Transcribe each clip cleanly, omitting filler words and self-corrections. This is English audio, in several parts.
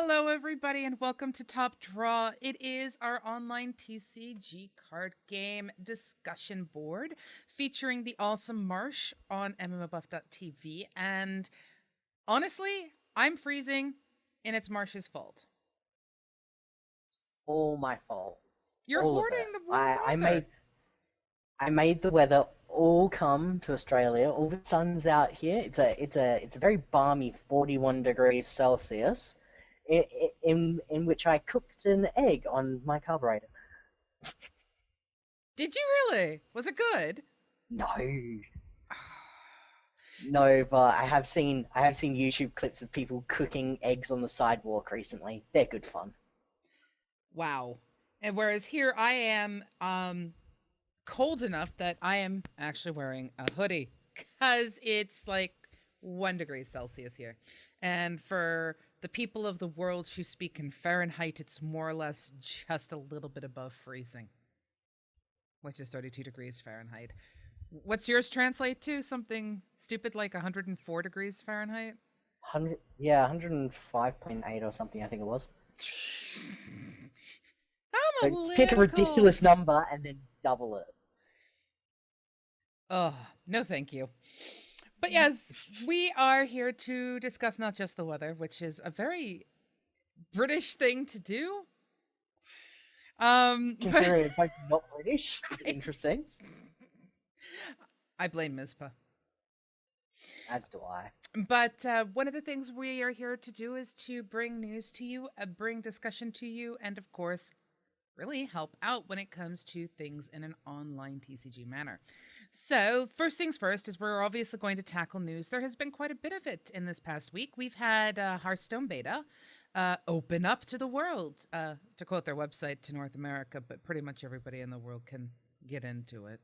Hello, everybody, and welcome to Top Draw. It is our online TCG card game discussion board featuring the awesome Marsh on MMOBuff.TV. And honestly, I'm freezing, and it's Marsh's fault. All my fault. You're All of hoarding it. the warm weather. I made the weather all come to Australia. All the sun's out here. It's a very balmy 41 degrees Celsius, in which I cooked an egg on my carburetor. Did you really? Was it good? No, no, but I have seen YouTube clips of people cooking eggs on the sidewalk recently. They're good fun. Wow. And whereas here I am cold enough that I am actually wearing a hoodie because it's like 1 degree Celsius here. And for the people of the world who speak in Fahrenheit, it's more or less just a little bit above freezing, which is 32 degrees Fahrenheit. What's yours translate to? Something stupid like 104 degrees Fahrenheit? 105.8 or something, I think it was. I'm a So little pick a ridiculous cold. number and then double it. Oh, no thank you. But yes, we are here to discuss not just the weather, which is a very British thing to do. Considering it's both not British, it's interesting. I blame Mizpah. As do I. But one of the things we are here to do is to bring news to you, bring discussion to you, and of course, really help out when it comes to things in an online TCG manner. So, first things first is we're obviously going to tackle news. There has been quite a bit of it in this past week. We've had Hearthstone beta open up to the world, to quote their website, to North America, but pretty much everybody in the world can get into it.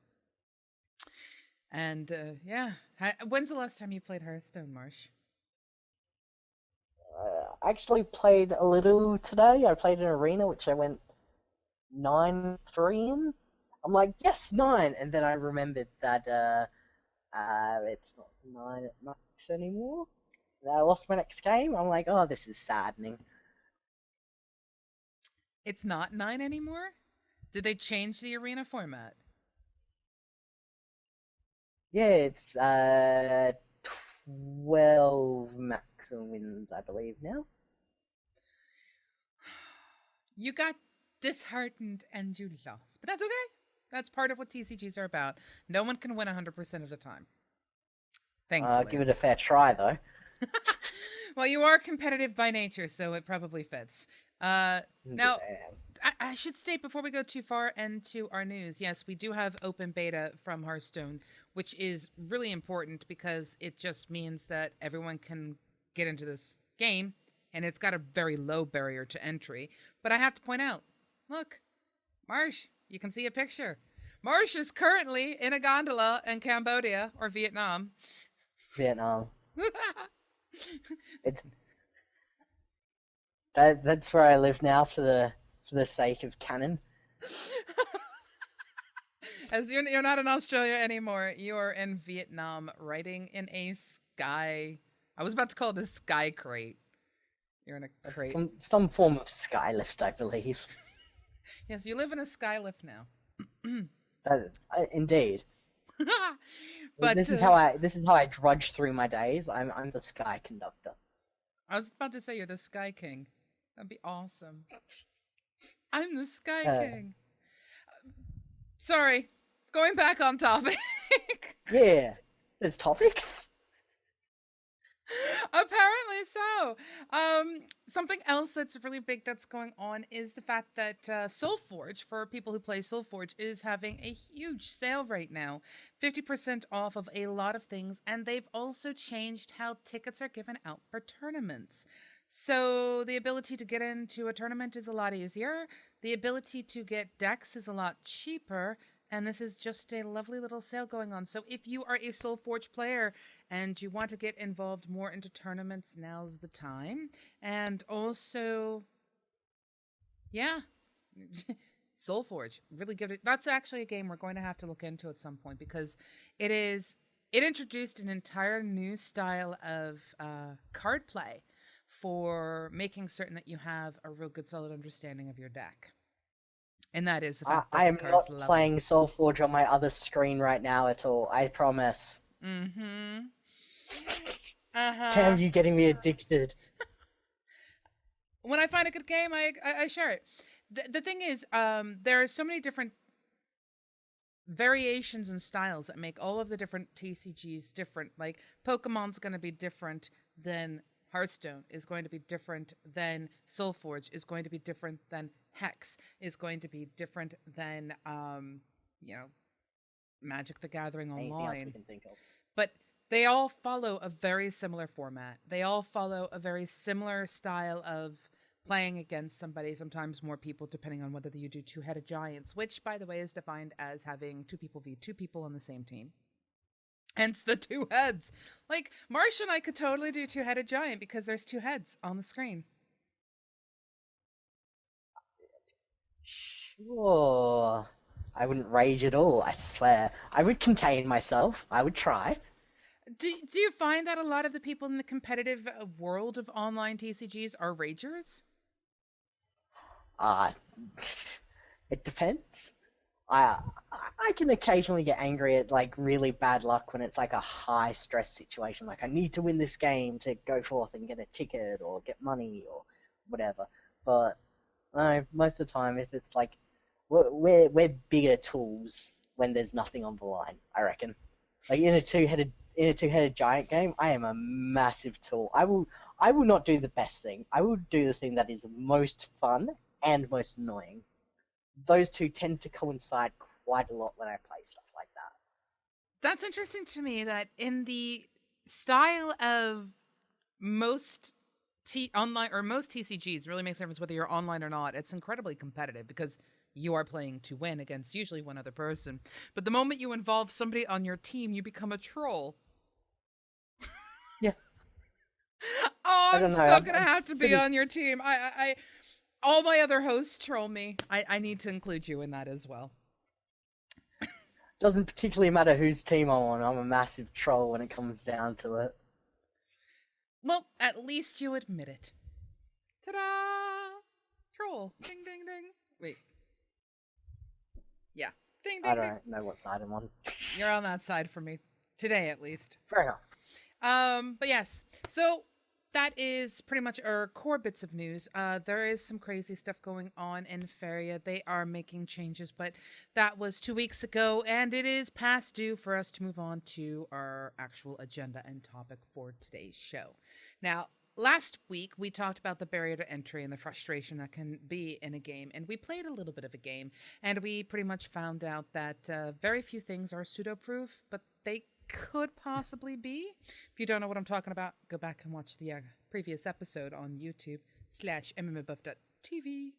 And yeah, when's the last time you played Hearthstone, Marsh? I actually played a little today. I played an arena, which I went 9-3 in. I'm like, yes, 9! And then I remembered that it's not 9 at max anymore. And I lost my next game. I'm like, oh, this is saddening. It's not 9 anymore? Did they change the arena format? Yeah, it's 12 maximum wins, I believe, now. You got disheartened and you lost. But that's okay. That's part of what TCGs are about. No one can win 100% of the time. Thankfully. Give it a fair try, though. Well, you are competitive by nature, so it probably fits. Now, Yeah. I should state before we go too far into our news, yes, we do have open beta from Hearthstone, which is really important because it just means that everyone can get into this game, and it's got a very low barrier to entry. But I have to point out, look, Marsh, you can see a picture. Marsh is currently in a gondola in Cambodia or Vietnam. Vietnam. It's that's where I live now for the sake of canon. As you're not in Australia anymore, you're in Vietnam, riding in a sky. I was about to call it a sky crate. You're in a crate. Some form of skylift, I believe. Yes, you live in a skylift now. Indeed. But this is how I drudge through my days. I'm the sky conductor. I was about to say you're the Sky King. That'd be awesome. I'm the Sky King. Sorry, going back on topic. Yeah, there's topics. Apparently so. Something else that's really big that's going on is the fact that Soulforge, for people who play Soulforge, is having a huge sale right now. 50% off of a lot of things, and they've also changed how tickets are given out for tournaments. So the ability to get into a tournament is a lot easier. The ability to get decks is a lot cheaper. And this is just a lovely little sale going on. So if you are a Soulforge player and you want to get involved more into tournaments, now's the time. And also, yeah, Soulforge, really give it. That's actually a game we're going to have to look into at some point because it introduced an entire new style of card play for making certain that you have a real good solid understanding of your deck. And that is the fact that I the am cards not level. playing Soulforge on my other screen right now at all. I promise. Mm-hmm. Uh-huh. Damn you, getting me addicted. When I find a good game, I share it. The thing is, there are so many different variations and styles that make all of the different TCGs different. Like Pokemon's going to be different than Hearthstone, is going to be different than Soulforge, is going to be different than Hex, is going to be different than you know, Magic the Gathering Anything else we Online. can think of? But they all follow a very similar format. They all follow a very similar style of playing against somebody, sometimes more people, depending on whether you do two-headed giants, which, by the way, is defined as having two people v two people on the same team. Hence the two heads. Like, Marsh and I could totally do two-headed giant because there's two heads on the screen. Sure. I wouldn't rage at all, I swear. I would contain myself. I would try. Do you find that a lot of the people in the competitive world of online TCGs are ragers? Uh, it depends. I I can occasionally get angry at like really bad luck when it's like a high stress situation. Like I need to win this game to go forth and get a ticket or get money or whatever. But most of the time, if it's like we're bigger tools when there's nothing on the line. I reckon. Like in a two-headed giant game, I am a massive tool. I will not do the best thing. I will do the thing that is most fun and most annoying. Those two tend to coincide quite a lot when I play stuff like that. That's interesting to me that in the style of most online or most TCGs, really makes a difference whether you're online or not. It's incredibly competitive because you are playing to win against usually one other person. But the moment you involve somebody on your team, you become a troll. Yeah, Oh, I I'm don't know. so gonna have to be Pretty on your team. All my other hosts troll me. I need to include you in that as well. doesn't particularly matter whose team I'm on. I'm a massive troll when it comes down to it. Well, at least you admit it. Ta-da! Troll. Ding, ding, ding. Wait. Yeah. Ding, I ding, ding. don't know what side I'm on. You're on that side for me. Today, at least. Fair enough. But yes. So that is pretty much our core bits of news. There is some crazy stuff going on in Feria. They are making changes, but that was 2 weeks ago, and it is past due for us to move on to our actual agenda and topic for today's show. Now, last week we talked about the barrier to entry and the frustration that can be in a game, and we played a little bit of a game, and we pretty much found out that very few things are pseudo-proof, but they could possibly be. If you don't know what I'm talking about, go back and watch the previous episode on YouTube/MMOBuff.TV.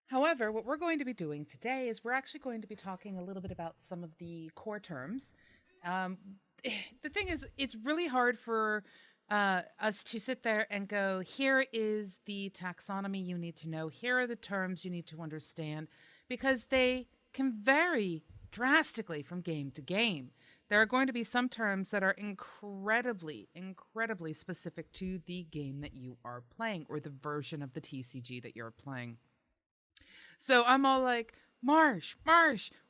However, what we're going to be doing today is we're actually going to be talking a little bit about some of the core terms. Um, the thing is, it's really hard for us to sit there and go, here is the taxonomy you need to know, here are the terms you need to understand, because they can vary drastically from game to game. There are going to be some terms that are incredibly, incredibly specific to the game that you are playing or the version of the TCG that you're playing. So I'm all like, Marsh,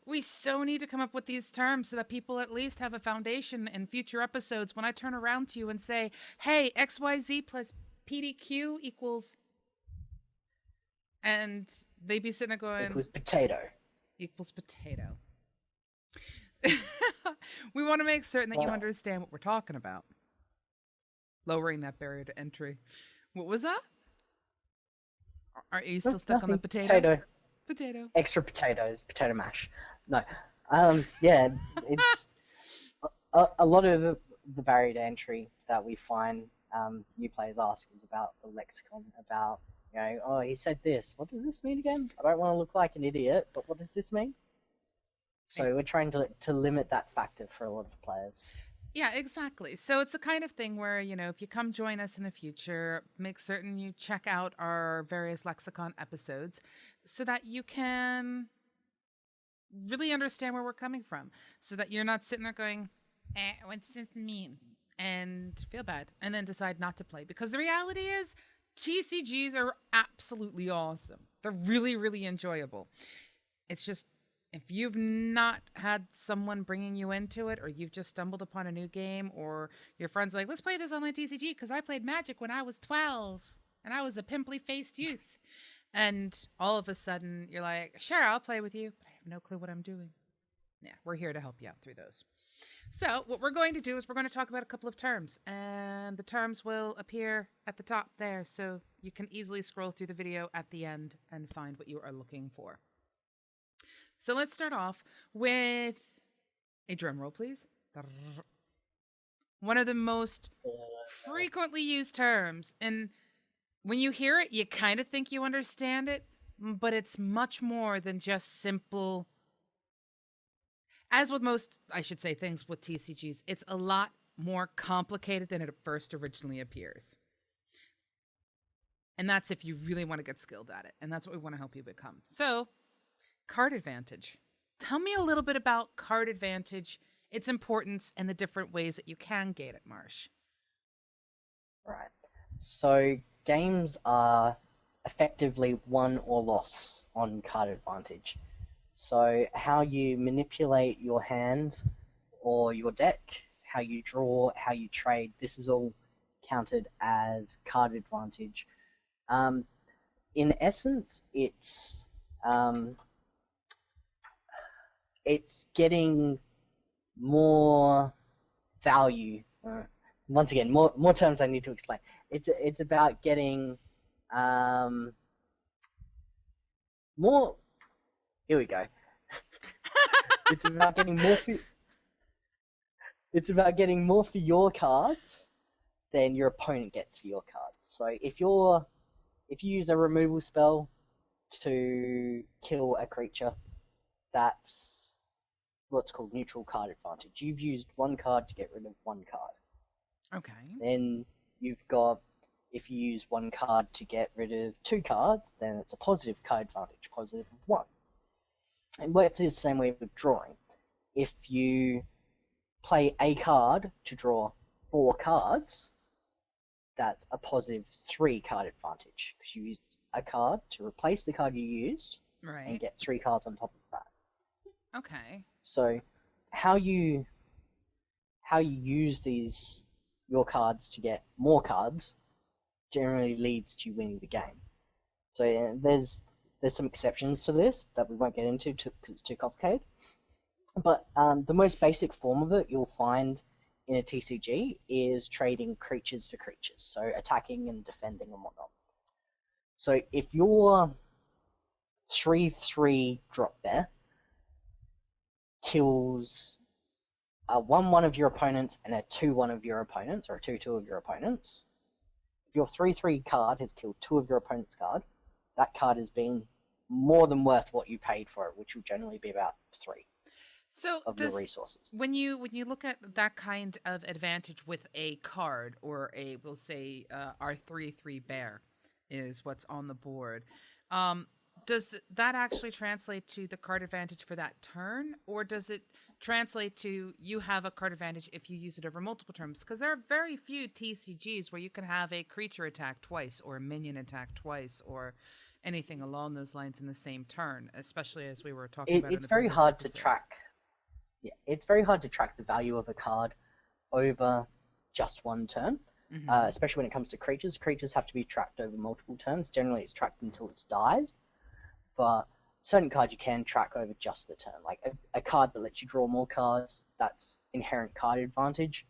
we so need to come up with these terms so that people at least have a foundation in future episodes when I turn around to you and say, hey, XYZ plus PDQ equals. And they be sitting there going, Equals potato. Equals potato. We want to make certain that you understand what we're talking about. Lowering that barrier to entry. What was that? Are you still stuck on the potato? Potato. Extra potatoes. Potato mash. No. Yeah, it's a lot of the barrier to entry that we find new players ask is about the lexicon, about, you know, oh, he said this. What does this mean again? I don't want to look like an idiot, but what does this mean? So we're trying to limit that factor for a lot of players. Yeah, exactly. So it's the kind of thing where, you know, if you come join us in the future, make certain you check out our various lexicon episodes so that you can really understand where we're coming from. So that you're not sitting there going, what's this mean? and feel bad and then decide not to play. Because the reality is, TCGs are absolutely awesome. They're really, really enjoyable. It's just if you've not had someone bringing you into it, or you've just stumbled upon a new game, or your friends like, let's play this online TCG because I played Magic when I was 12 and I was a pimply faced youth. And all of a sudden you're like, sure, I'll play with you, but I have no clue what I'm doing. Yeah, we're here to help you out through those. So, what we're going to do is we're going to talk about a couple of terms, and the terms will appear at the top there, so you can easily scroll through the video at the end and find what you are looking for. So, let's start off with a drum roll, please. One of the most frequently used terms, and when you hear it, you kind of think you understand it, but it's much more than just simple. As with most, I should say, things with TCGs, it's a lot more complicated than it first originally appears. And that's if you really want to get skilled at it. And that's what we want to help you become. So, card advantage. Tell me a little bit about card advantage, its importance, and the different ways that you can gain it, Marsh. Right. So games are effectively won or lost on card advantage. So how you manipulate your hand or your deck, how you draw, how you trade, this is all counted as card advantage. In essence, it's getting more value. Once again, more terms I need to explain. It's about getting more. Here we go. It's about getting more for. It's about getting more for your cards than your opponent gets for your cards. So if you use a removal spell to kill a creature, that's what's called neutral card advantage. You've used one card to get rid of one card. Okay. Then you've got, if you use one card to get rid of two cards, then it's a positive card advantage, positive of one. It works the same way with drawing. If you play a card to draw 4 cards, that's a positive 3 card advantage, because you used a card to replace the card you used, right, and get 3 cards on top of that. Okay. So how you use your cards to get more cards generally leads to winning the game. So there's some exceptions to this that we won't get into because it's too complicated. But the most basic form of it you'll find in a TCG is trading creatures for creatures, so attacking and defending and whatnot. So if your 3/3 drop bear kills a 1/1 of your opponents and a 2/1 of your opponents, or a 2/2 of your opponents, if your 3/3 card has killed 2 of your opponent's card, that card has been more than worth what you paid for it, which will generally be about 3 of your resources. When you look at that kind of advantage with a card, or we'll say our 3/3 bear is what's on the board, does that actually translate to the card advantage for that turn, or does it translate to you have a card advantage if you use it over multiple turns? Because there are very few TCGs where you can have a creature attack twice, or a minion attack twice, or anything along those lines in the same turn, especially as we were talking about. It's very hard to track. Yeah, it's very hard to track the value of a card over just one turn, especially when it comes to creatures. Creatures have to be tracked over multiple turns. Generally, it's tracked until it's died, but certain cards you can track over just the turn. Like a card that lets you draw more cards, that's inherent card advantage.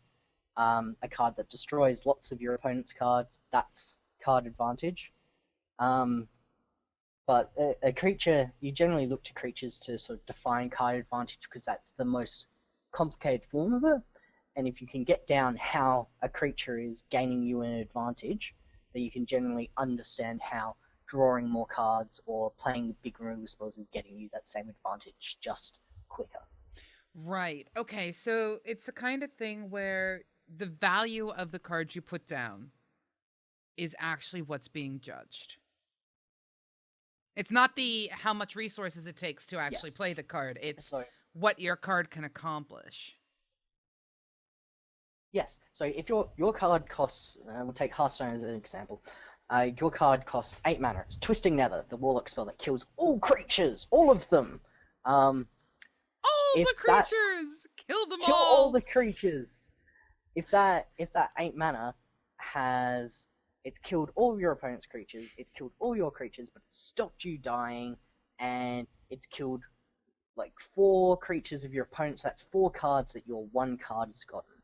A card that destroys lots of your opponent's cards, that's card advantage. But a creature, you generally look to creatures to sort of define card advantage because that's the most complicated form of it. And if you can get down how a creature is gaining you an advantage, then you can generally understand how drawing more cards or playing the big removal spells is getting you that same advantage just quicker. Right. Okay, so it's a kind of thing where the value of the cards you put down is actually what's being judged. It's not the how much resources it takes to actually play the card. It's what your card can accomplish. Yes. So if your card costs, we'll take Hearthstone as an example. Your card costs 8 mana. It's Twisting Nether, the Warlock spell that kills all creatures, all of them. Um, All if the that creatures! Kill them kill all all! the creatures. If that 8 mana has it's killed all your opponent's creatures, it's killed all your creatures, but it stopped you dying, and it's killed like 4 creatures of your opponent. So that's 4 cards that your 1 card has gotten.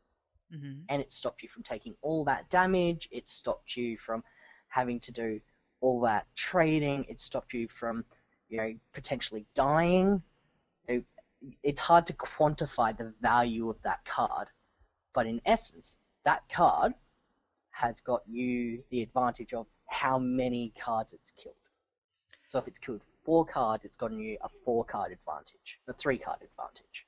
Mm-hmm. And it stopped you from taking all that damage. It stopped you from having to do all that trading. It stopped you from, potentially dying. It's hard to quantify the value of that card, but in essence, that card has got you the advantage of how many cards it's killed. So if it's killed 4 cards, it's gotten you a 4 card advantage, a 3 card advantage.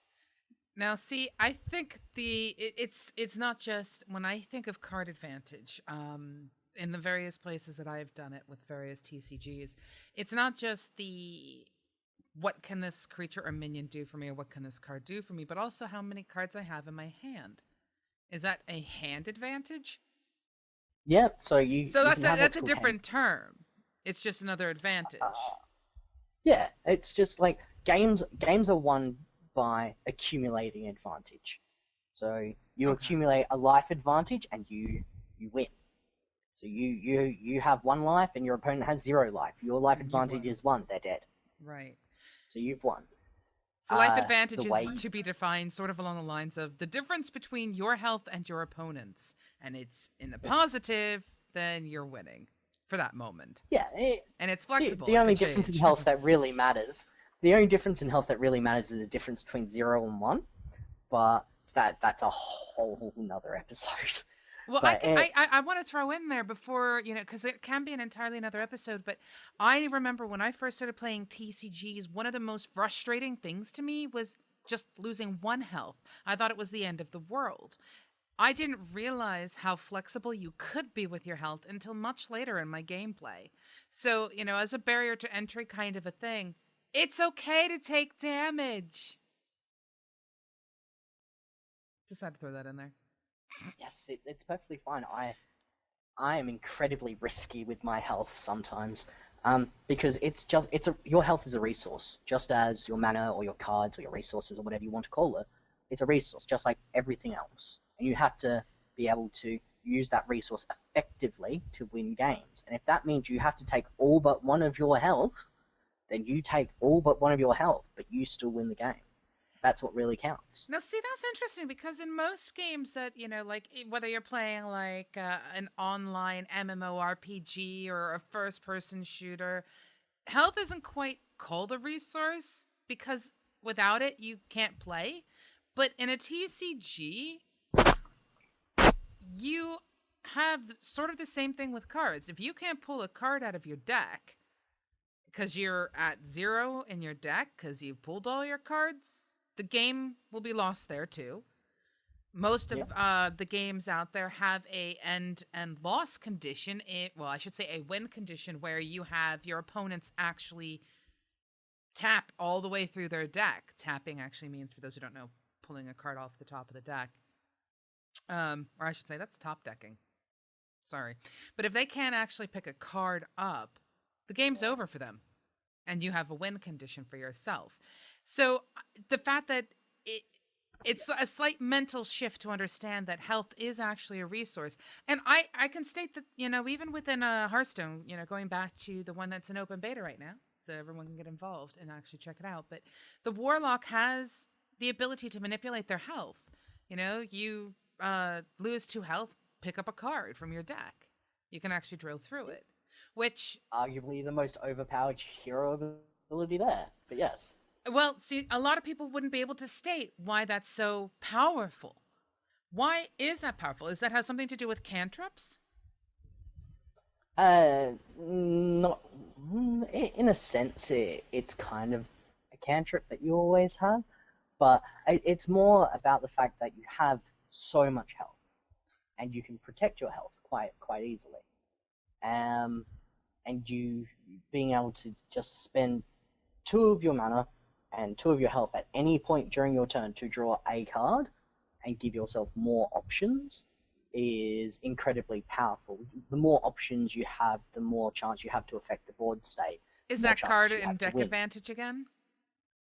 Now, see, I think it's not just when I think of card advantage. In the various places that I've done it with various TCGs, it's not just the what can this creature or minion do for me, or what can this card do for me, but also how many cards I have in my hand. Is that a hand advantage? Yeah, so you So you that's can a have that's what's a called hand. different term. It's just another advantage. Yeah, it's just like games are won by accumulating advantage. So you Okay. accumulate a life advantage and you win. So you have 1 life and your opponent has 0 life. Your life You advantage won. is 1, they're dead. Right. So you've won. So life The advantage is way to be defined sort of along the lines of the difference between your health and your opponent's. And it's in the positive, then you're winning for that moment. yeah, And it's the flexible. the It only could difference in change. health that really matters. The only difference in health that really matters is the difference between 0 and 1. But that's a whole nother episode. Well, But I want to throw in there before, because it can be an entirely another episode, but I remember when I first started playing TCGs, one of the most frustrating things to me was just losing 1 health. I thought it was the end of the world. I didn't realize how flexible you could be with your health until much later in my gameplay. So, as a barrier to entry kind of a thing, it's okay to take damage. Just had to throw that in there. yes, it's perfectly fine. I am incredibly risky with my health sometimes, because your health is a resource, just as your mana or your cards or your resources or whatever you want to call it. It's a resource, just like everything else, and you have to be able to use that resource effectively to win games. And if that means you have to take all but one of your health, then you take all but one of your health, but you still win the game. That's what really counts. Now, see, that's interesting because in most games that, like whether you're playing like an online MMORPG or a first person shooter, health isn't quite called a resource because without it, you can't play. But in a TCG, you have sort of the same thing with cards. If you can't pull a card out of your deck because you're at 0 in your deck because you've pulled all your cards, the game will be lost there too. Most of Yep. the games out there have a end and loss condition. Well, I should say a win condition where you have your opponents actually tap all the way through their deck. Tapping actually means, for those who don't know, pulling a card off the top of the deck. Or I should say that's top decking. Sorry. But if they can't actually pick a card up, the game's over for them. And you have a win condition for yourself. So the fact that it's a slight mental shift to understand that health is actually a resource. And I can state that, even within a Hearthstone, going back to the one that's in open beta right now, so everyone can get involved and actually check it out. But the Warlock has the ability to manipulate their health. You lose 2 health, pick up a card from your deck. You can actually drill through it, which Arguably the most overpowered hero ability there. But yes. well, see, a lot of people wouldn't be able to state why that's so powerful. Why is that powerful? Is that has something to do with cantrips? Not in a sense. It's kind of a cantrip that you always have, but it's more about the fact that you have so much health, and you can protect your health quite easily. And you being able to just spend 2 of your mana and 2 of your health at any point during your turn to draw a card, and give yourself more options is incredibly powerful. The more options you have, the more chance you have to affect the board state, Is the more that card chances you and have to deck win. advantage again?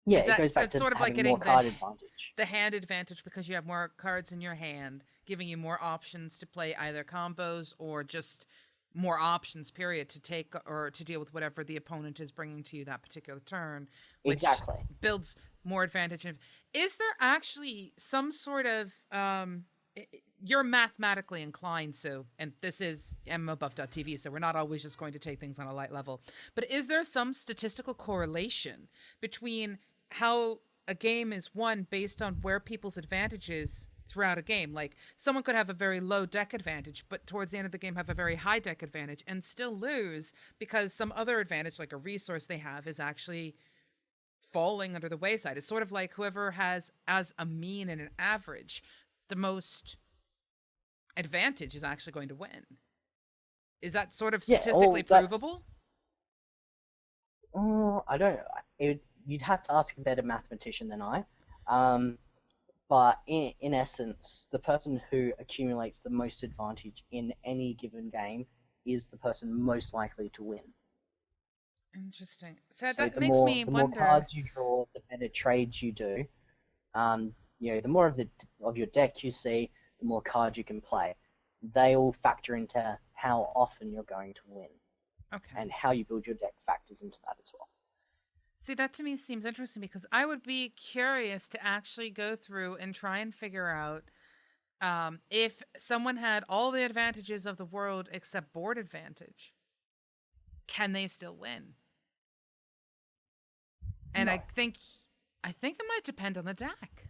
Yeah, Is it that goes so back it's to sort of like having more getting card advantage. the hand advantage because you have more cards in your hand, giving you more options to play either combos or just more options, period, to take or to deal with whatever the opponent is bringing to you that particular turn, which Exactly. builds more advantage. Is there actually some sort of you're mathematically inclined, so, and this is MMOBuff.TV, so we're not always just going to take things on a light level, but is there some statistical correlation between how a game is won based on where people's advantages throughout a game? Like, someone could have a very low deck advantage, but towards the end of the game have a very high deck advantage and still lose because some other advantage, like a resource they have, is actually falling under the wayside. It's sort of like whoever has, as a mean and an average, the most advantage is actually going to win. Is that sort of Yeah, statistically provable? I don't. You'd have to ask a better mathematician than I. But in essence, the person who accumulates the most advantage in any given game is the person most likely to win. Interesting. So So that makes me the more wonder. cards you draw, the better trades you do. The more of your deck you see, the more cards you can play. They all factor into how often you're going to win. Okay. And how you build your deck factors into that as well. See, that to me seems interesting because I would be curious to actually go through and try and figure out if someone had all the advantages of the world except board advantage, can they still win? And No. I think it might depend on the deck.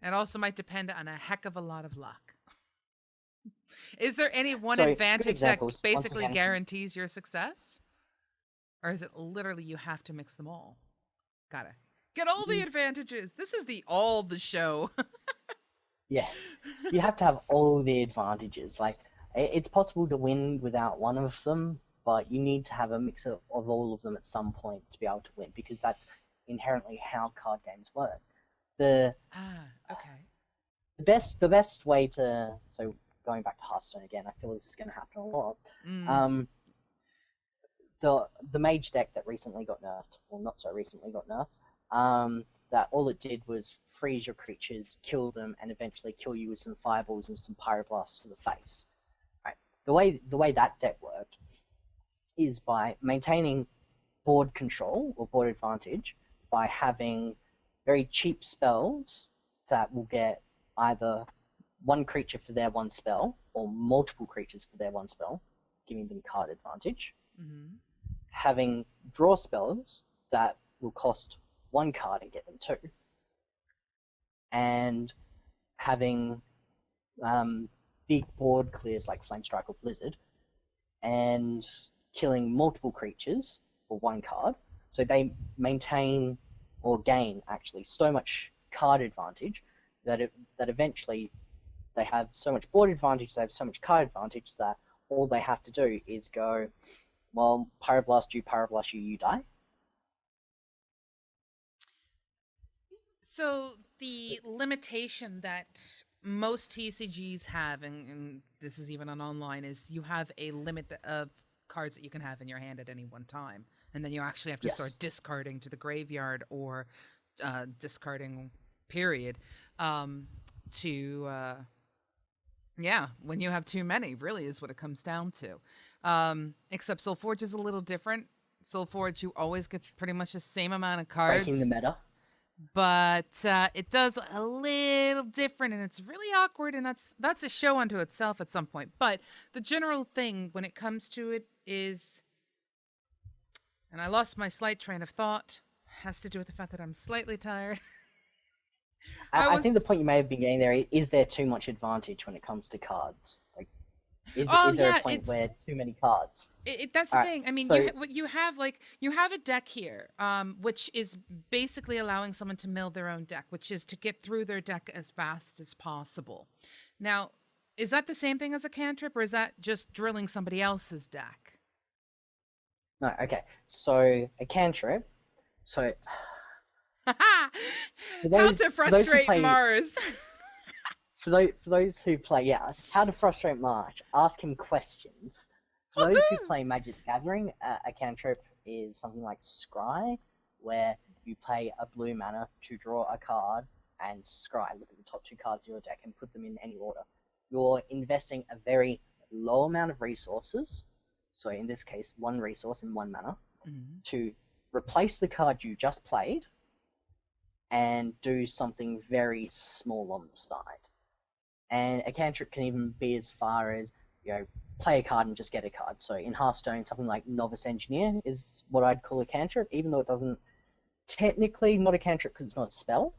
It also might depend on a heck of a lot of luck. Is there any one advantage that basically guarantees your success? Or is it literally you have to mix them all? Gotta get all the advantages. This is the show. Yeah, you have to have all the advantages. Like, it's possible to win without one of them, but you need to have a mix of all of them at some point to be able to win, because that's inherently how card games work. Okay. The best way to, so going back to Hearthstone again, I feel this is going to happen a lot. The mage deck that recently got nerfed, or not so recently got nerfed, that all it did was freeze your creatures, kill them, and eventually kill you with some fireballs and some pyroblasts to the face. Right. The way that deck worked is by maintaining board control or board advantage by having very cheap spells that will get either one creature for their one spell or multiple creatures for their one spell, giving them card advantage. Mm-hmm. Having draw spells that will cost one card and get them two, and having big board clears like Flamestrike or Blizzard, and killing multiple creatures for one card. So they maintain or gain actually so much card advantage that eventually they have so much board advantage, they have so much card advantage that all they have to do is go, well, pyroblast you, you die. So the limitation that most TCGs have, and this is even on online, is you have a limit of cards that you can have in your hand at any one time. And then you actually have to start discarding to the graveyard or discarding, period, when you have too many, really is what it comes down to. Except Soulforge is a little different. Soulforge, you always get pretty much the same amount of cards. Breaking the meta. But it does a little different, and it's really awkward, and that's a show unto itself at some point. But the general thing when it comes to it is, and I lost my slight train of thought, has to do with the fact that I'm slightly tired. I think the point you may have been getting there is there too much advantage when it comes to cards? Like, is there a point where too many cards? That's the thing. I mean, so, you have a deck here, which is basically allowing someone to mill their own deck, which is to get through their deck as fast as possible. Now, is that the same thing as a cantrip, or is that just drilling somebody else's deck? No, okay. So a cantrip. So For How those to for those who frustrate play Mars. for those who play, yeah, how to frustrate March. Ask him questions. For those who Woohoo! play Magic the Gathering, a cantrip is something like Scry, where you pay a blue mana to draw a card and scry. Look at the top two cards of your deck and put them in any order. You're investing a very low amount of resources, so in this case, one resource in one mana, to replace the card you just played and do something very small on the side. And a cantrip can even be as far as, play a card and just get a card. So in Hearthstone, something like Novice Engineer is what I'd call a cantrip, even though it doesn't technically not a cantrip because it's not a spell.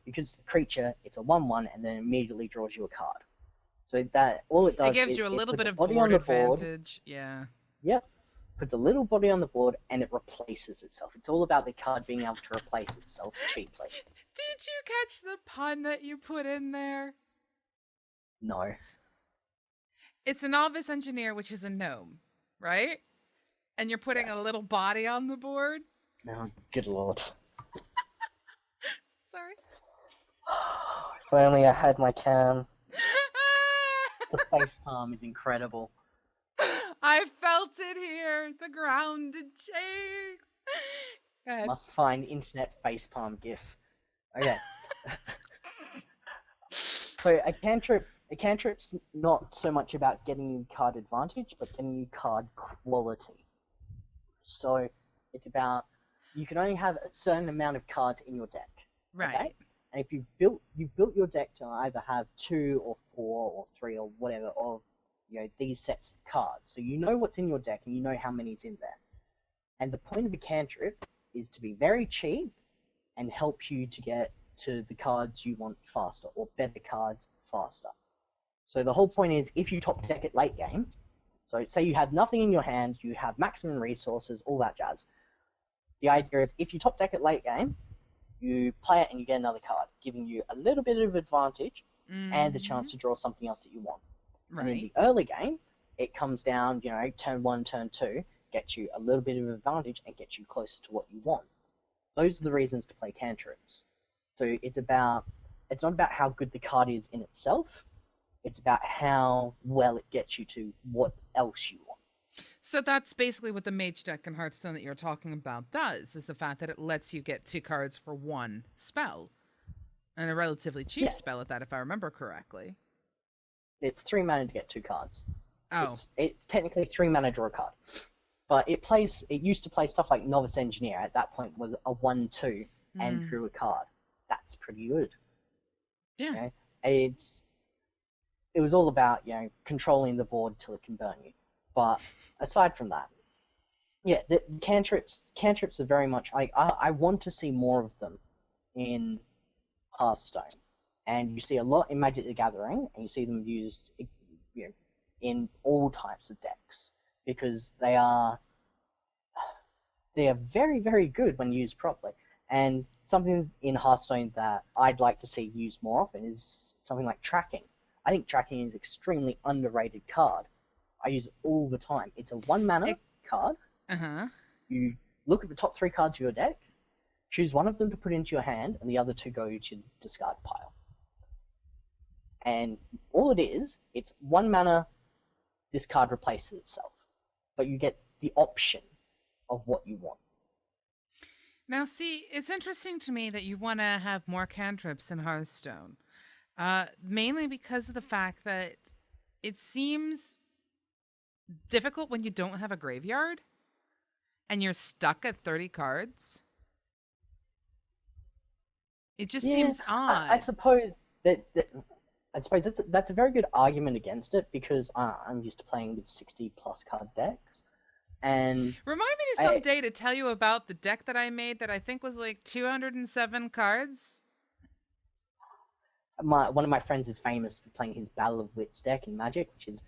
Because the creature, it's a 1/1 and then immediately draws you a card. So that all it It does gives is you a it little puts bit a of body board on the board. advantage. Yeah. Yep. Puts a little body on the board and it replaces itself. It's all about the card being able to replace itself cheaply. Did you catch the pun that you put in there? No. It's a novice engineer, which is a gnome, right? And you're putting a Yes. little body on the board. Oh, good lord. Sorry. If only I had my cam. The face palm is incredible. I felt it here. The grounded shakes. Go ahead. Must find internet facepalm gif. Okay. So a cantrip's not so much about getting you card advantage, but getting you card quality. So it's about you can only have a certain amount of cards in your deck. Right. Okay? And if you've built your deck to either have 2 or 4 or 3 or whatever of these sets of cards. So you know what's in your deck and you know how many's in there. And the point of a cantrip is to be very cheap and help you to get to the cards you want faster or better cards faster. So the whole point is if you top deck it late game, so say you have nothing in your hand, you have maximum resources, all that jazz. The idea is if you top deck it late game, you play it and you get another card, giving you a little bit of advantage and the chance to draw something else that you want. Right. And in the early game, it comes down, turn 1, turn 2, gets you a little bit of advantage and gets you closer to what you want. Those are the reasons to play cantrips. So it's not about how good the card is in itself, it's about how well it gets you to what else you want. So that's basically what the mage deck in Hearthstone that you're talking about does, is the fact that it lets you get 2 cards for 1 spell. And a relatively cheap spell at that, if I remember correctly. It's 3 mana to get 2 cards. Oh. It's technically 3 mana draw a card. But it used to play stuff like Novice Engineer. At that point was a 1/2 and drew a card. That's pretty good. Yeah. It was all about, controlling the board till it can burn you. But aside from that, the cantrips are very much I want to see more of them in Hearthstone. And you see a lot in Magic the Gathering, and you see them used in all types of decks because they are very, very good when used properly. And something in Hearthstone that I'd like to see used more often is something like tracking. I think tracking is an extremely underrated card. I use it all the time. It's a 1 mana card. You look at the top 3 cards of your deck, choose one of them to put into your hand, and the other 2 go to your discard pile. And all it is, it's 1 mana, this card replaces itself. But you get the option of what you want. Now, see, it's interesting to me that you want to have more cantrips in Hearthstone. Mainly because of the fact that it seems difficult when you don't have a graveyard and you're stuck at 30 cards. It just seems odd. I suppose that's a very good argument against it because I'm used to playing with 60+ card decks. And remind me someday to tell you about the deck that I made that I think was like 207 cards. One of my friends is famous for playing his Battle of Wits deck in Magic, which is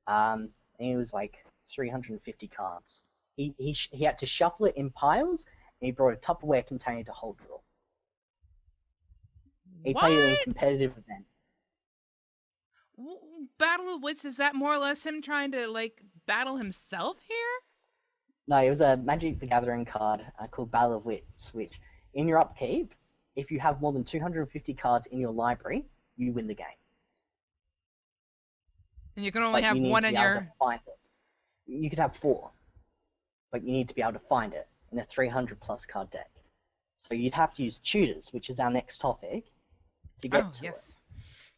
and it was like 350 cards. He had to shuffle it in piles, and he brought a Tupperware container to hold it all. He played it in a competitive event. Battle of Wits, is that more or less him trying to like battle himself here? No, it was a Magic the Gathering card called Battle of Wits, which in your upkeep, if you have more than 250 cards in your library, you win the game. And you can only But have you need one to in be able your... to find it. You could have 4, but you need to be able to find it in a 300 plus card deck. So you'd have to use tutors, which is our next topic, to get to it.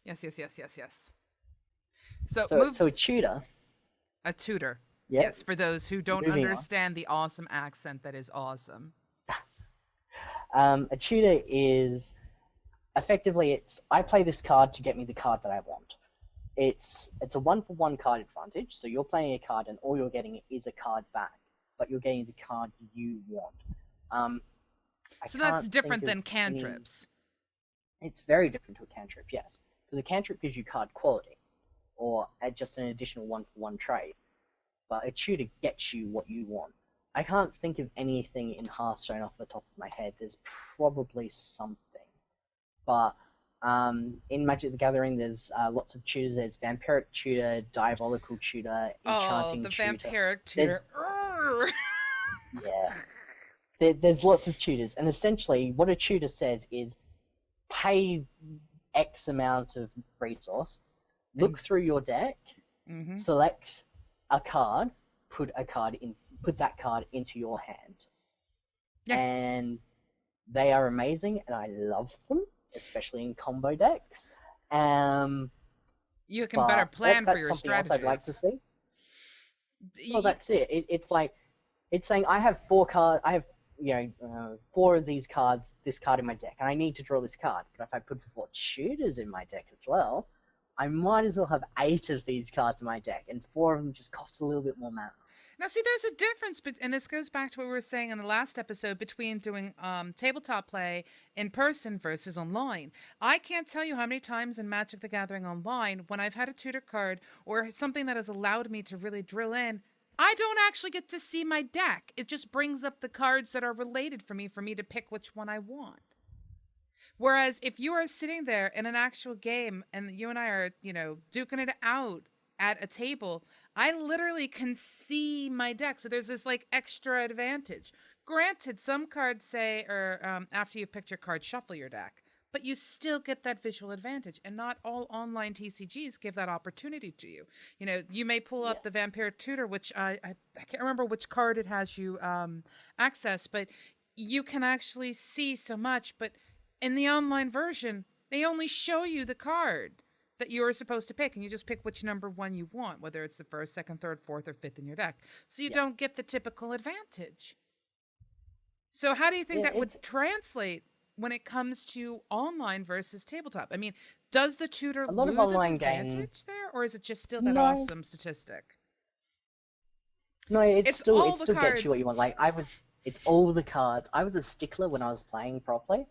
Yes. So So a tutor. a tutor. Yep. Yes, for those who don't Moving understand the awesome accent that is awesome. A tutor is effectively I play this card to get me the card that I want. It's a 1-for-1 card advantage. So you're playing a card and all you're getting is a card back, but you're getting the card you want. So that's different than cantrips. It's very different to a cantrip, yes, because a cantrip gives you card quality, or just an additional 1-for-1 trade. But a tutor gets you what you want. I can't think of anything in Hearthstone off the top of my head. There's probably something. But in Magic the Gathering, there's lots of tutors. There's Vampiric Tutor, Diabolical Tutor, Enchanting Tutor. Vampiric Tutor. Yeah. There's lots of tutors. And essentially, what a tutor says is pay X amount of resource, look through your deck, select a card, put that card into your hand. Yeah. And they are amazing, and I love them, especially in combo decks. You can better plan for your strategies. That's something else I'd like to see. Well, that's it. It's like, it's saying I have 4 cards. I have 4 of these cards, this card in my deck, and I need to draw this card. But if I put 4 tutors in my deck as well, I might as well have 8 of these cards in my deck, and 4 of them just cost a little bit more mana. Now, see, there's a difference, and this goes back to what we were saying in the last episode between doing tabletop play in person versus online. I can't tell you how many times in Magic the Gathering Online, when I've had a tutor card or something that has allowed me to really drill in, I don't actually get to see my deck. It just brings up the cards that are related for me to pick which one I want. Whereas if you are sitting there in an actual game and you and I are, duking it out at a table, I literally can see my deck. So there's this like extra advantage. Granted, some cards say, or after you've picked your card, shuffle your deck, but you still get that visual advantage. And not all online TCGs give that opportunity to you. You may pull up the Vampire Tutor, which I can't remember which card it has you access, but you can actually see so much. But in the online version, they only show you the card that you are supposed to pick, and you just pick which number 1 you want, whether it's the 1st, 2nd, 3rd, 4th, or 5th in your deck. So you don't get the typical advantage. So how do you think that would translate when it comes to online versus tabletop? I mean, does the tutor lose of online advantage there, or is it just still that awesome statistic? No, it still gets you what you want. Like it's all the cards. I was a stickler when I was playing properly.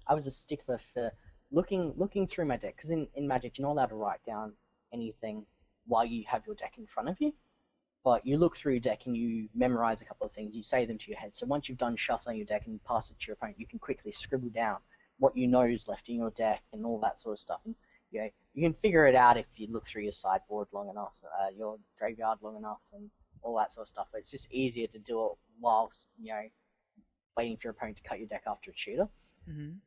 I was a stickler for looking through my deck, because in Magic you're not allowed to write down anything while you have your deck in front of you, but you look through your deck and you memorize a couple of things, you say them to your head. So once you've done shuffling your deck and pass it to your opponent, you can quickly scribble down what you know is left in your deck and all that sort of stuff. And you can figure it out if you look through your sideboard long enough, your graveyard long enough, and all that sort of stuff. But it's just easier to do it whilst waiting for your opponent to cut your deck after a tutor.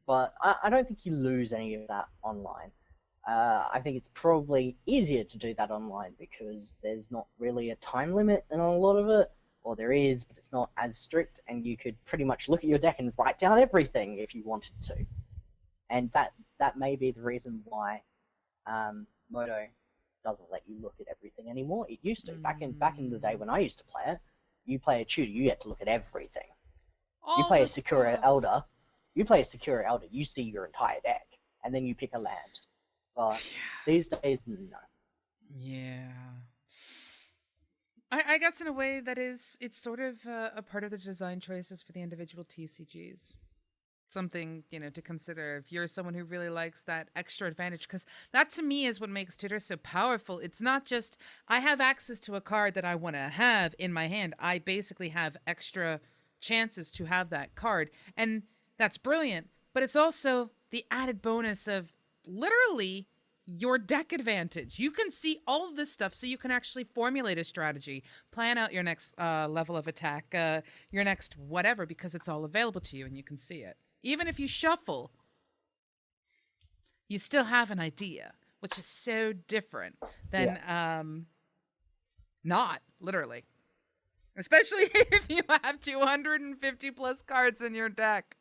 But I don't think you lose any of that online. I think it's probably easier to do that online because there's not really a time limit in a lot of it, or there is, but it's not as strict, and you could pretty much look at your deck and write down everything if you wanted to. And that may be the reason why Moto doesn't let you look at everything anymore. It used to. Back in the day when I used to play it, you play a tutor, you had to look at everything. You play a Sakura Elder, you see your entire deck, and then you pick a land. But these days, no. Yeah. I guess in a way it's sort of a part of the design choices for the individual TCGs. Something, to consider if you're someone who really likes that extra advantage, because that to me is what makes tutor so powerful. It's not just, I have access to a card that I want to have in my hand. I basically have extra chances to have that card, and that's brilliant, but it's also the added bonus of literally your deck advantage. You can see all of this stuff, so you can actually formulate a strategy, plan out your next level of attack, your next whatever, because it's all available to you and you can see it. Even if you shuffle, you still have an idea, which is so different Yeah. than not literally. Especially if you have 250 plus cards in your deck.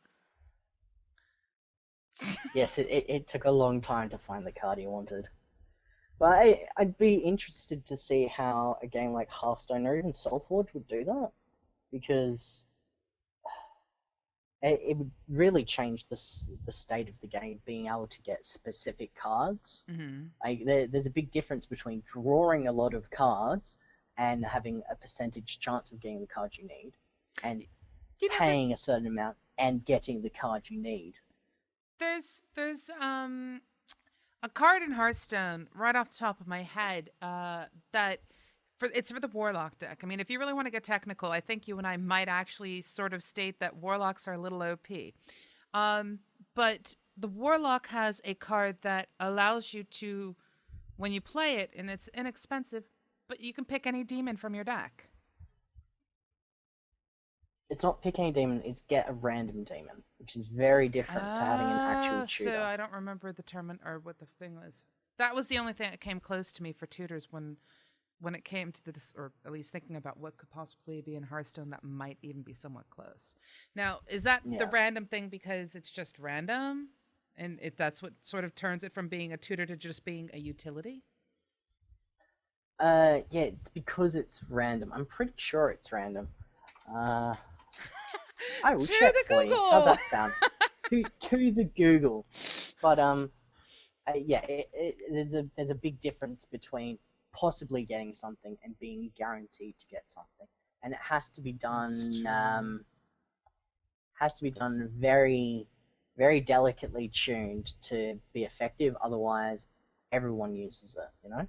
Yes, it took a long time to find the card you wanted. But I'd be interested to see how a game like Hearthstone or even Soulforge would do that. Because it would really change the state of the game, being able to get specific cards. Mm-hmm. There's a big difference between drawing a lot of cards and having a percentage chance of getting the cards you need, and paying a certain amount and getting the card you need. There's a card in Hearthstone right off the top of my head that it's for the Warlock deck. I mean, if you really want to get technical, I think you and I might actually sort of state that Warlocks are a little OP. But the Warlock has a card that allows you to, when you play it, and it's inexpensive, but you can pick any demon from your deck. It's not pick any demon, it's get a random demon, which is very different to having an actual tutor. So I don't remember the term or what the thing was. That was the only thing that came close to me for tutors when it came to this, or at least thinking about what could possibly be in Hearthstone that might even be somewhat close. Now, is that the random thing because it's just random? And that's what sort of turns it from being a tutor to just being a utility? Yeah, it's because it's random. I'm pretty sure it's random. I will check for you. How's that sound? to the Google. But yeah, there's a big difference between possibly getting something and being guaranteed to get something, and it has to be done very, very delicately tuned to be effective. Otherwise, everyone uses it. You know,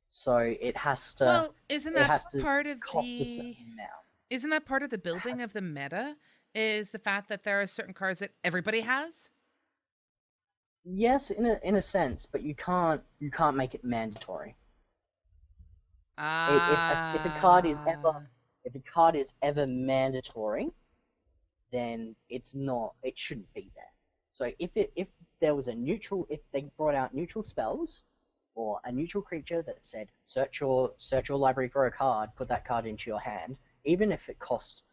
so it has to. Well, isn't that part of cost a certain amount? Isn't that part of the building of the meta? Is the fact that there are certain cards that everybody has? Yes, in a sense, but you can't make it mandatory. If a card is ever mandatory, then it's not. It shouldn't be there. So if there was if they brought out neutral spells, or a neutral creature that said search your library for a card, put that card into your hand, even if it cost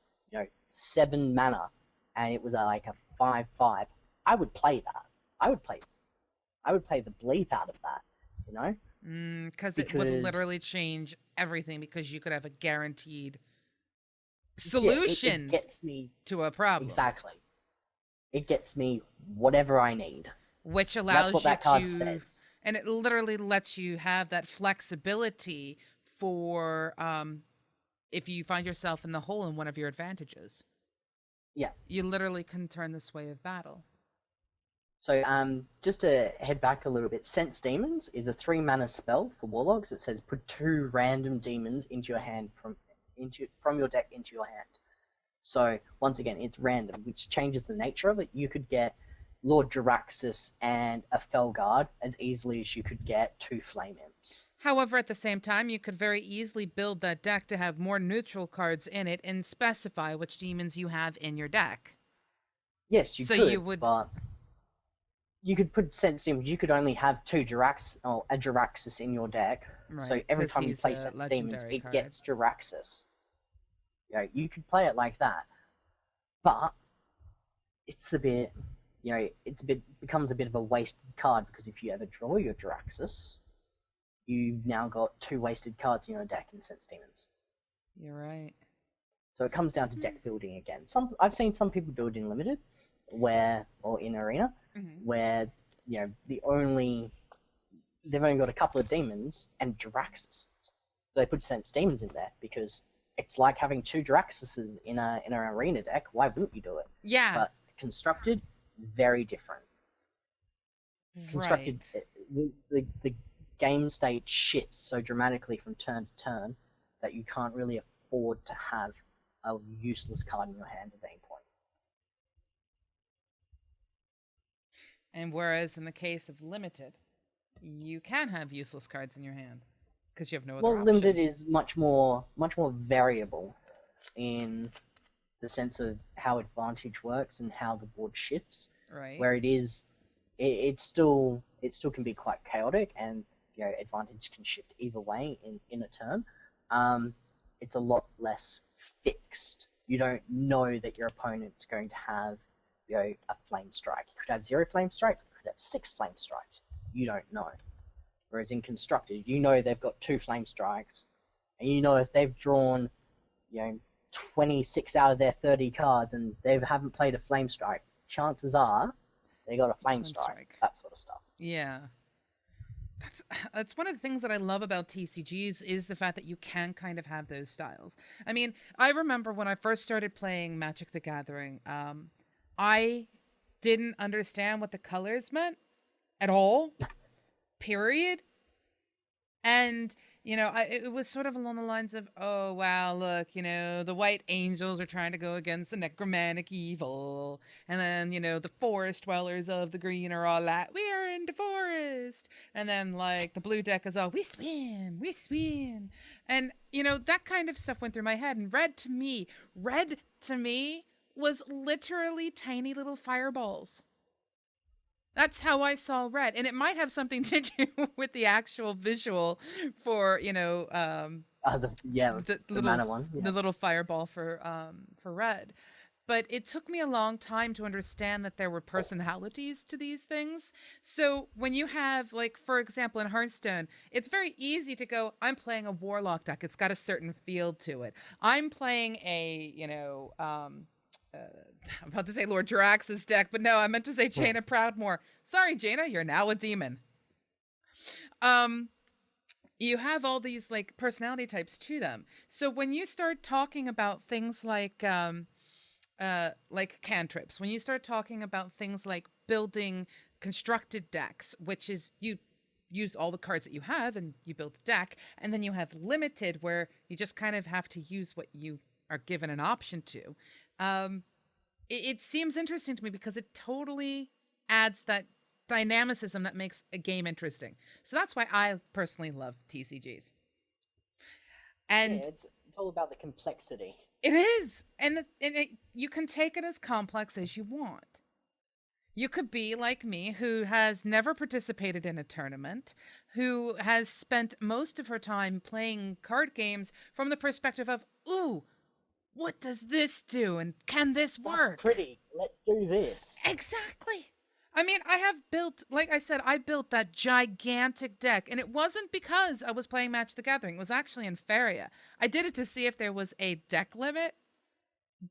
7 mana, and it was like a 5/5, I would play that. I would play the bleep out of that. Because it would literally change everything, because you could have a guaranteed solution it gets me to a problem. Exactly. It gets me whatever I need. Which allows That's what that card says. And it literally lets you have that flexibility for if you find yourself in the hole in one of your advantages. Yeah. You literally can turn the sway of battle. So just to head back a little bit, Sense Demons is a 3-mana spell for Warlocks. It says put 2 random demons into your hand from your deck into your hand. So once again, it's random, which changes the nature of it. You could get Lord Jaraxxus and a Felguard as easily as you could get 2 Flame Imps. However, at the same time, you could very easily build that deck to have more neutral cards in it and specify which demons you have in your deck. Yes, you could, but you could put Sense Demons. You could only have a Jaraxxus in your deck. Right, so every time you play Sense Demons, it gets Jaraxxus. You could play it like that, but it's a bit, becomes a bit of a wasted card, because if you ever draw your Jaraxxus, you've now got 2 wasted cards in your deck in Sense Demons. You're right. So it comes down to deck building again. I've seen some people build in Limited, or in Arena, where they've only got a couple of demons and Jaraxxus. So they put Sense Demons in there because it's like having 2 Jaraxxuses in an Arena deck. Why wouldn't you do it? Yeah. But constructed, very different. Right. Constructed, the game state shifts so dramatically from turn to turn that you can't really afford to have a useless card in your hand at any point. And whereas in the case of Limited, you can have useless cards in your hand because you have no other option. Limited is much more variable in the sense of how advantage works and how the board shifts, Right. where it still can be quite chaotic, and advantage can shift either way in a turn. It's a lot less fixed. You don't know that your opponent's going to have a flame strike. You could have 0 flame strikes, you could have 6 flame strikes. You don't know. Whereas in constructed, you know they've got 2 flame strikes, and you know if they've drawn 26 out of their 30 cards and they haven't played a flame strike, chances are they got a flame strike. That sort of stuff. Yeah. That's one of the things that I love about TCGs is the fact that you can kind of have those styles. I mean, I remember when I first started playing Magic the Gathering, I didn't understand what the colors meant at all, period. And, it was sort of along the lines of, oh, wow, look, the white angels are trying to go against the necromantic evil. And then, the forest dwellers of the green are all like, we are in the forest. And then, like, the blue deck is all, we swim, we swim. And, that kind of stuff went through my head. And red to me was literally tiny little fireballs. That's how I saw red. And it might have something to do with the actual visual for, The little, mana one. Yeah. the little fireball for red. But it took me a long time to understand that there were personalities to these things. So when you have, like, for example, in Hearthstone, it's very easy to go, I'm playing a Warlock deck. It's got a certain feel to it. I'm playing a, I'm about to say Lord Jirax's deck, but no, I meant to say Jaina Proudmoore. Sorry, Jaina, you're now a demon. You have all these, like, personality types to them. So when you start talking about things like cantrips, when you start talking about things like building constructed decks, which is you use all the cards that you have and you build a deck, and then you have limited where you just kind of have to use what you are given an option to. It seems interesting to me because it totally adds that dynamicism that makes a game interesting. So that's why I personally love TCGs. And it's all about the complexity. It is. And you can take it as complex as you want. You could be like me, who has never participated in a tournament, who has spent most of her time playing card games from the perspective of, ooh, what does this do? And can this work? That's pretty. Let's do this. Exactly. I mean, I have built, like I said, I built that gigantic deck. And it wasn't because I was playing Magic the Gathering. It was actually in Faria. I did it to see if there was a deck limit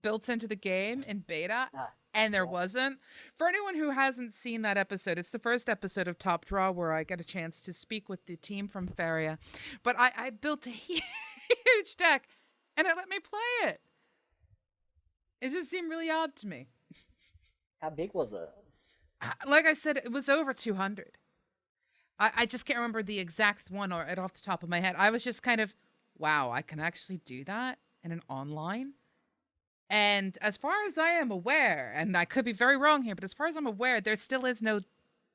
built into the game in beta. And there wasn't. For anyone who hasn't seen that episode, it's the first episode of Top Draw where I get a chance to speak with the team from Faria. But I built a huge deck and it let me play it. It just seemed really odd to me. How big was it? Like I said, it was over 200. I just can't remember the exact one or right off the top of my head. I was just kind of, wow, I can actually do that in an online? And as far as I am aware, and I could be very wrong here, but as far as I'm aware, there still is no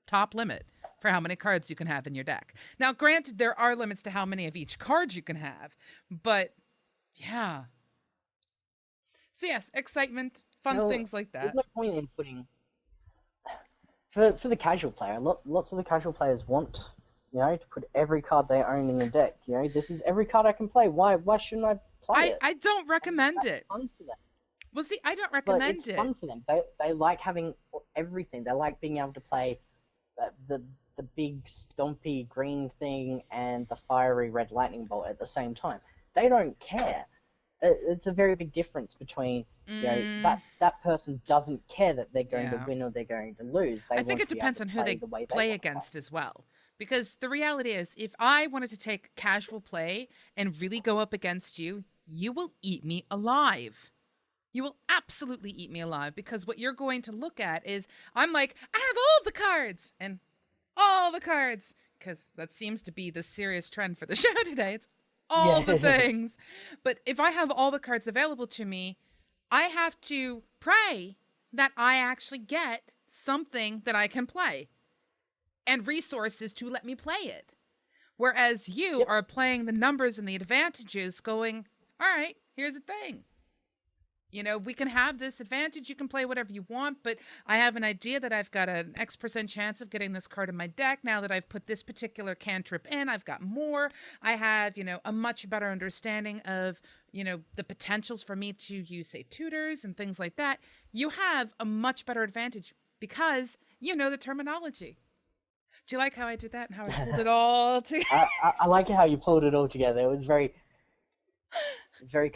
top limit for how many cards you can have in your deck. Now, granted, there are limits to how many of each card you can have, but yeah. So yes, excitement, fun things like that. There's no point in putting... For the casual player, lots of the casual players want, to put every card they own in the deck. This is every card I can play. Why shouldn't I play it? I don't recommend it. Fun for them. Well, see, I don't recommend it. It's fun for them. They like having everything. They like being able to play the big stompy green thing and the fiery red lightning bolt at the same time. They don't care. It's a very big difference between that person doesn't care that they're going to win or they're going to lose. I think it depends on who they play against as well. Because the reality is, if I wanted to take casual play and really go up against you, you will eat me alive. You will absolutely eat me alive, because what you're going to look at is, I'm like, I have all the cards and all the cards, because that seems to be the serious trend for the show today. It's all the things. But if I have all the cards available to me, I have to pray that I actually get something that I can play and resources to let me play it. Whereas you are playing the numbers and the advantages, going, all right, here's the thing. You know, we can have this advantage. You can play whatever you want, but I have an idea that I've got an X% chance of getting this card in my deck. Now that I've put this particular cantrip in, I've got more. I have, a much better understanding of, the potentials for me to use, say, tutors and things like that. You have a much better advantage because you know the terminology. Do you like how I did that and how I pulled it all together? I like how you pulled it all together. It was very, very.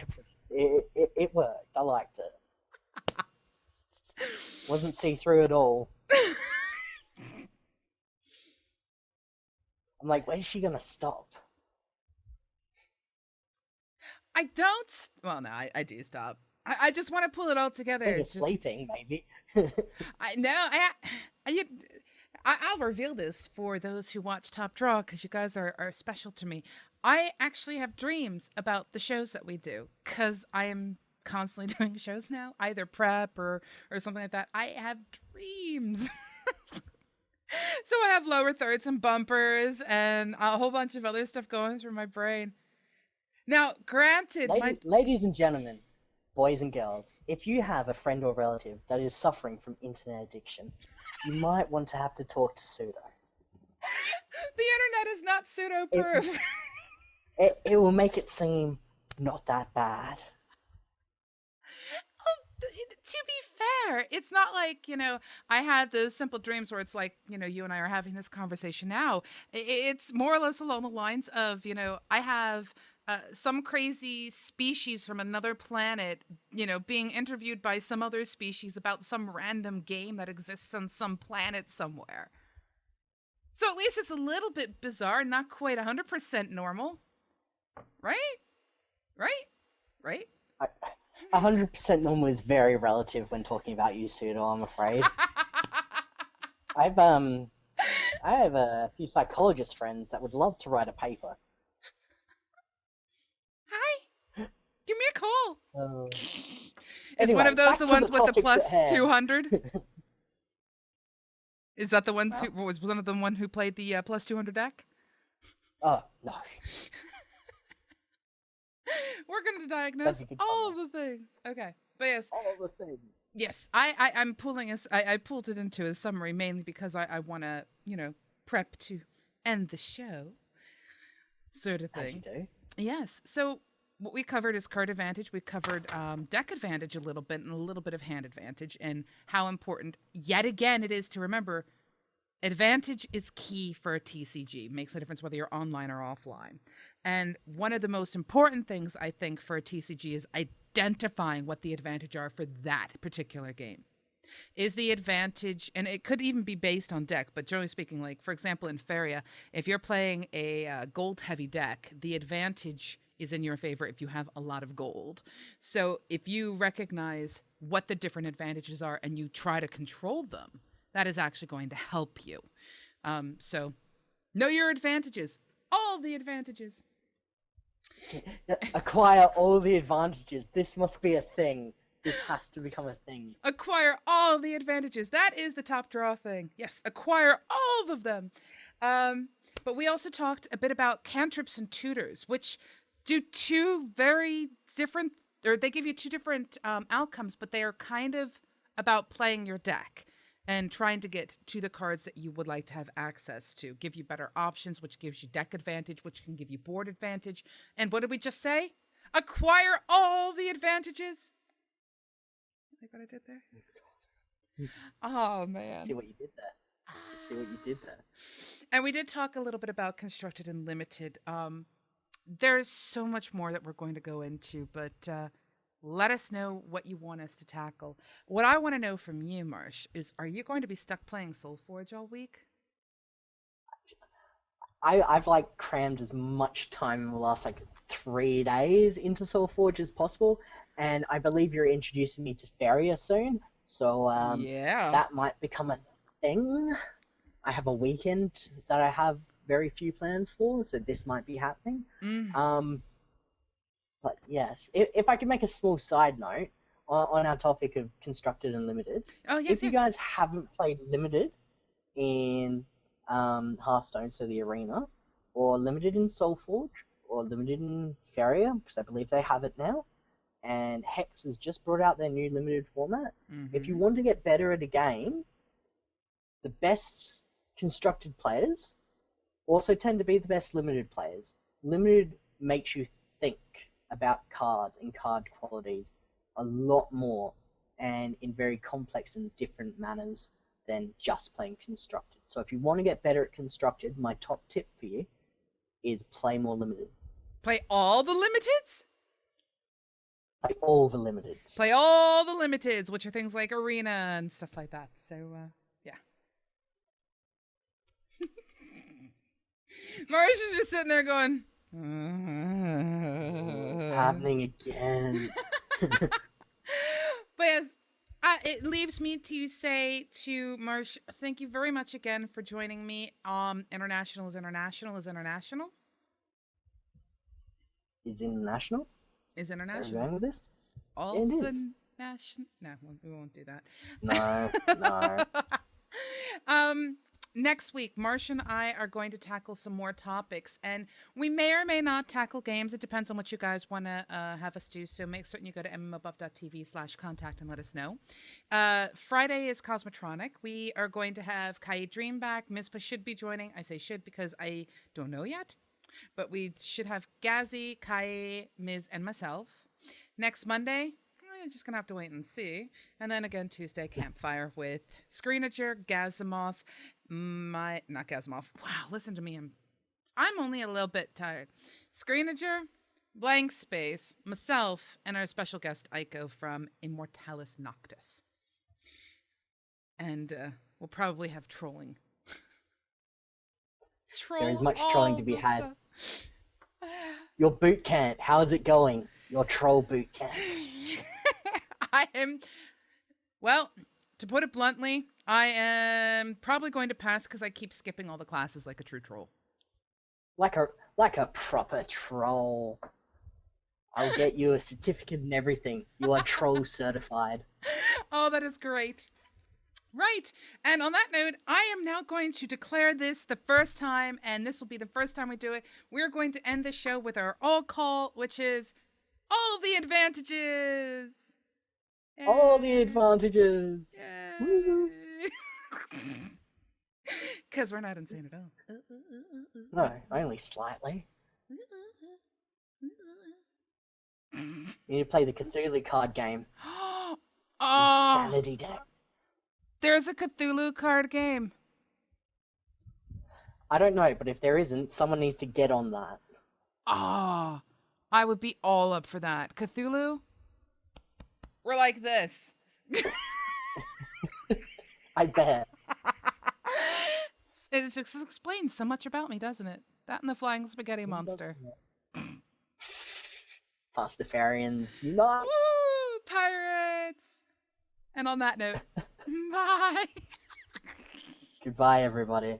It worked. I liked it. Wasn't see through at all. I'm like, when's she gonna stop? I don't. Well, no, I do stop. I just want to pull it all together. When you're sleeping, maybe. I no, I'll reveal this for those who watch Top Draw because you guys are special to me. I actually have dreams about the shows that we do because I am constantly doing shows now, either prep or something like that. I have dreams. So I have lower thirds and bumpers and a whole bunch of other stuff going through my brain. Now, granted, Ladies and gentlemen, boys and girls, if you have a friend or relative that is suffering from internet addiction, you might want to have to talk to Pseudo. The internet is not pseudo-proof. It will make it seem not that bad. To be fair, it's not like, I had those simple dreams where it's like, you and I are having this conversation now. It's more or less along the lines of, I have some crazy species from another planet, being interviewed by some other species about some random game that exists on some planet somewhere. So at least it's a little bit bizarre, not quite 100% normal. Right? Right? 100% normal is very relative when talking about you, Pseudo, I'm afraid. I have a few psychologist friends that would love to write a paper. Hi. Give me a call. Is Anyway, one of those the ones with the plus 200? Is that the ones who was one of them one who played the plus 200 deck? Oh, no. We're going to diagnose all of the things. Okay. But yes. All the things. Yes. I'm pulling us. I pulled it into a summary mainly because I want to, prep to end the show. Sort of thing. As you do. Yes. So what we covered is card advantage. We covered deck advantage a little bit and a little bit of hand advantage and how important, yet again, it is to remember advantage is key for a TCG. Makes a difference whether you're online or offline. And one of the most important things, I think, for a TCG is identifying what the advantage are for that particular game. Is the advantage, and it could even be based on deck, but generally speaking, like, for example, in Feria, if you're playing a gold-heavy deck, the advantage is in your favor if you have a lot of gold. So if you recognize what the different advantages are and you try to control them, that is actually going to help you. So know your advantages. All the advantages. Acquire all the advantages. This must be a thing. This has to become a thing. Acquire all the advantages. That is the top draw thing. Yes, acquire all of them. But we also talked a bit about cantrips and tutors, which do two very different, or they give you two different outcomes, but they are kind of about playing your deck and trying to get to the cards that you would like to have access to. Give you better options, which gives you deck advantage, which can give you board advantage. And what did we just say? Acquire all the advantages. Like what I did there? Oh, man. See what you did there. See what you did there. And we did talk a little bit about constructed and limited. There's so much more that we're going to go into, but let us know what you want us to tackle. What I want to know from you, Marsh, is are you going to be stuck playing Soulforge all week? I've like crammed as much time in the last like 3 days into Soulforge as possible, and I believe you're introducing me to Feria soon, so yeah, that might become a thing. I have a weekend that I have very few plans for, so this might be happening. But yes, if I can make a small side note on our topic of constructed and limited. Oh yes, if you guys haven't played limited in Hearthstone, so the arena, or limited in Soulforge, or limited in Feria, because I believe they have it now, and Hex has just brought out their new limited format. If you Mhm. want to get better at a game, the best constructed players also tend to be the best limited players. Limited makes you think about cards and card qualities a lot more and in very complex and different manners than just playing constructed. So if you want to get better at constructed, my top tip for you is play more limited. Play all the limiteds? Play all the limiteds. Play all the limiteds, which are things like arena and stuff like that. So, yeah. Marish is just sitting there going, Happening again. But yes, it leaves me to say to Marsh, thank you very much again for joining me. International is international is international Is international? is Are we international. going with this? All It the is. national. No, we won't do that. No. Next week, Marsh and I are going to tackle some more topics, and we may or may not tackle games. It depends on what you guys want to have us do. So make certain you go to MMOBuff.TV/contact and let us know. Friday is Cosmotronic. We are going to have Kai Dream back. Mizpah should be joining. I say should because I don't know yet, but we should have Gazzy, Kai, Miz, and myself. Next Monday, we're just gonna have to wait and see. And then again Tuesday, Campfire with Screenager, Gazimoth, not Gazimoth. Wow, listen to me. I'm only a little bit tired. Screenager, Blank Space, myself, and our special guest Aiko from Immortalis Noctis. And we'll probably have trolling. There is much trolling to be had. Stuff. Your boot camp, how is it going? Your troll boot camp. I am, well, to put it bluntly, I am probably going to pass because I keep skipping all the classes like a true troll. Like a proper troll. I'll get you a certificate and everything. You are troll certified. Oh, that is great. Right. And on that note, I am now going to declare this the first time, and this will be the first time we do it. We're going to end the show with our all call, which is all the advantages. All the advantages. Because we're not insane at all. No, only slightly. You need to play the Cthulhu card game. Oh, Insanity deck. there's a Cthulhu card game. I don't know, but if there isn't, someone needs to get on that. Ah, I would be all up for that. Cthulhu, we're like this. I bet. It just explains so much about me, doesn't it? That and the flying spaghetti monster. Pastafarians, unite! Woo! Pirates! And on that note, bye! Goodbye, everybody.